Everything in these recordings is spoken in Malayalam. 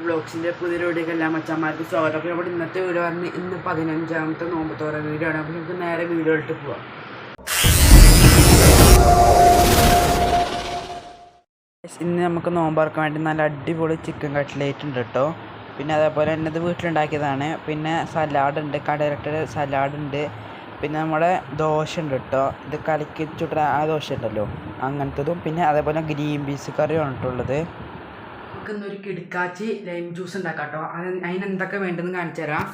വ്ളോഗ്സിൻ്റെ പുതിയ വീഡിയോക്ക് എല്ലാ മച്ചന്മാർക്കും സ്വാഗതം. അപ്പോൾ നമ്മുടെ ഇന്നത്തെ വീഡിയോ പറഞ്ഞ് ഇന്ന് 15ാമത്തെ നോമ്പ് തുറ വീഡിയോ ആണ്. അപ്പോൾ നമുക്ക് നേരെ വീഡിയോയിലിട്ട് പോവാം. ഇന്ന് നമുക്ക് നോമ്പറക്കാൻ വേണ്ടി നല്ല അടിപൊളി ചിക്കൻ കട്ട്ലേറ്റ് ഉണ്ട് കേട്ടോ. പിന്നെ അതേപോലെ തന്നെ ഇത് വീട്ടിലുണ്ടാക്കിയതാണ്. പിന്നെ സലാഡുണ്ട്, കടയിലിട്ട സലാഡുണ്ട്. പിന്നെ നമ്മുടെ ദോശ ഉണ്ട് കേട്ടോ. ഇത് കലക്കി ചുട്ട ആ ദോശ ഉണ്ടല്ലോ അങ്ങനത്തതും. പിന്നെ അതേപോലെ ഗ്രീൻ പീസ് കറിയാണ് കേട്ടുള്ളത്. നമുക്ക് ഇന്നൊരു കിടക്കാച്ചി ലൈം ജ്യൂസ് ഉണ്ടാക്കാം കേട്ടോ. അതിനെന്തൊക്കെ വേണ്ടതെന്ന് കാണിച്ചു തരാം.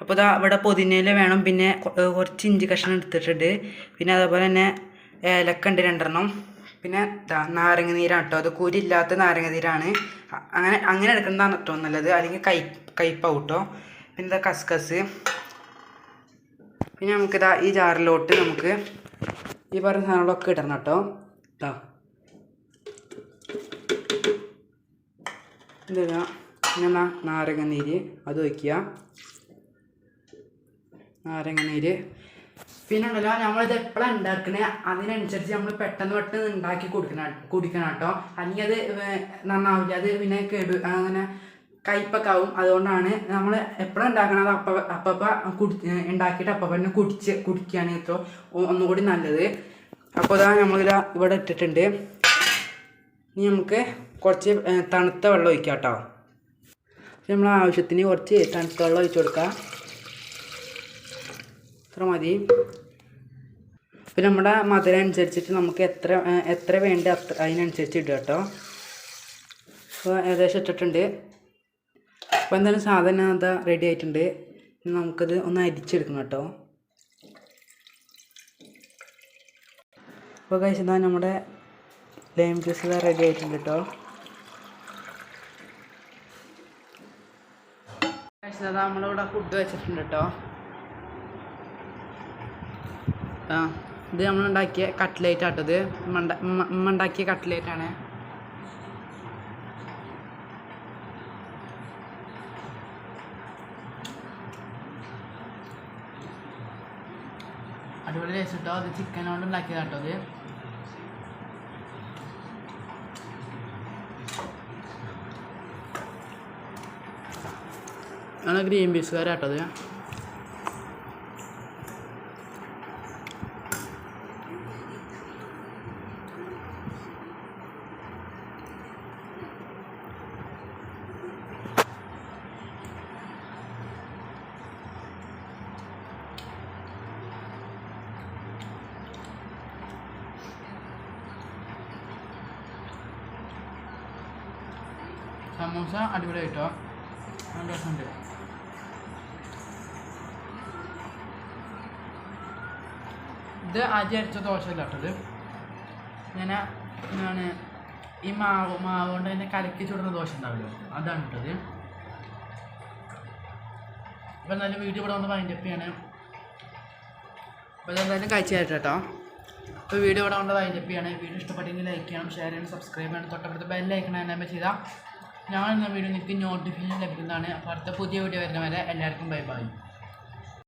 അപ്പോൾ ഇതാ ഇവിടെ പുതിനയില വേണം. പിന്നെ കുറച്ച് ഇഞ്ചി കഷ്ണം എടുത്തിട്ടുണ്ട്. പിന്നെ അതേപോലെ തന്നെ ഏലക്ക ഉണ്ട് 2 പിന്നെ നാരങ്ങ നീരാണ് കേട്ടോ. അത് കുരില്ലാത്ത നാരങ്ങ നീരാണ്. അങ്ങനെ എടുക്കുന്നതാണ് കേട്ടോ നല്ലത്, അല്ലെങ്കിൽ കയ്പ്പാവും കേട്ടോ. പിന്നെ ഇതാ കസ്കസ്. പിന്നെ നമുക്കിതാ ഈ ജാറിലോട്ട് നമുക്ക് ഈ പറഞ്ഞ സാധനങ്ങളൊക്കെ ഇടണം കേട്ടോ. ഇതാ എന്താ പിന്നെ നാരങ്ങ നീര് അത് വയ്ക്കുക, നാരങ്ങ നീര്. പിന്നെ ഉണ്ടല്ലോ നമ്മളിത് എപ്പോഴാണ് ഉണ്ടാക്കണേ അതിനനുസരിച്ച് നമ്മൾ പെട്ടെന്ന് ഉണ്ടാക്കി കുടിക്കണം കേട്ടോ. അല്ലെങ്കിൽ അത് നന്നാവില്ല, അത് പിന്നെ അങ്ങനെ കയ്പ്പൊക്കെ ആവും. അതുകൊണ്ടാണ് നമ്മൾ എപ്പോഴും ഉണ്ടാക്കണത് അപ്പം ഉണ്ടാക്കിയിട്ട് അപ്പം തന്നെ കുടിക്കുകയാണ് കേട്ടോ ഒന്നുകൂടി നല്ലത്. അപ്പോൾ ഇതാ നമ്മളിതാ ഇവിടെ ഇട്ടിട്ടുണ്ട്. ഇനി നമുക്ക് കുറച്ച് തണുത്ത വെള്ളം ഒഴിക്കാം കേട്ടോ. നമ്മൾ ആവശ്യത്തിന് കുറച്ച് തണുത്ത വെള്ളം ഒഴിച്ച് കൊടുക്കാം, ഇത്ര മതി. പിന്നെ നമ്മുടെ മധുരം അനുസരിച്ചിട്ട് നമുക്ക് എത്ര വേണ്ട അതിനനുസരിച്ച് ഇടുക കേട്ടോ. അപ്പോൾ ഏകദേശം ഇട്ടിട്ടുണ്ട്. അപ്പോൾ എന്തായാലും സാധനം അതാ റെഡി ആയിട്ടുണ്ട്. നമുക്കത് ഒന്ന് അരിച്ചെടുക്കണം കേട്ടോ. അപ്പോൾ കഴിച്ചതാ നമ്മുടെ ലൈം ജ്യൂസ് റെഡി ആയിട്ടുണ്ട് കേട്ടോ. കഴിച്ചതാ നമ്മളിവിടെ ഫുഡ് വെച്ചിട്ടുണ്ട് കേട്ടോ. ഇത് നമ്മളുണ്ടാക്കിയ കട്ട്ലേറ്റ് ആട്ടത്, ഉമ്മ ഉണ്ടാക്കിയ കട്ട്ലേറ്റാണ്. അടിപൊളി ടേസ്റ്റ് കേട്ടോ. അത് ചിക്കൻ കൊണ്ട് ഉണ്ടാക്കിയതാട്ടോ. അത് ആണ് ഗ്രീൻ പീസ് കറിയാട്ടത്. സമൂസ അടിപൊളി ആയിട്ടോ, നല്ല രസമുണ്ട്. ഇത് ആദ്യം അടിച്ച ദോശയല്ല കേട്ടത്. ഞാൻ ഈ മാവ് കൊണ്ട് തന്നെ കലക്കി ചുടുന്ന ദോശ ഉണ്ടാവില്ലോ, അതാണ് ഇട്ടത്. അപ്പോൾ എന്തായാലും വീഡിയോ ഇവിടെ വന്ന് വൈൻഡപ്പ് ചെയ്യാണ്. അപ്പോൾ ഇതെന്തായാലും കഴിച്ചു തരട്ടെ കേട്ടോ. അപ്പോൾ വീഡിയോ ഇവിടെ കൊണ്ട് വൈൻഡപ്പ് ചെയ്യാണ്. വീഡിയോ ഇഷ്ടപ്പെട്ടെങ്കിൽ ലൈക്ക് ചെയ്യണം, ഷെയർ ചെയ്യണം, സബ്സ്ക്രൈബ് ചെയ്യണം. തൊട്ടടുത്ത് ബെല്ലൈക്കണം എന്നെ ചെയ്താൽ ഞങ്ങൾ ഇന്ന വീഡിയോ നിങ്ങൾക്ക് നോട്ടിഫിക്കേഷൻ ലഭിക്കുന്നതാണ്. അപ്പോൾ അടുത്ത പുതിയ വീഡിയോ വരുന്നവരെ എല്ലാവർക്കും ബൈ ബൈ.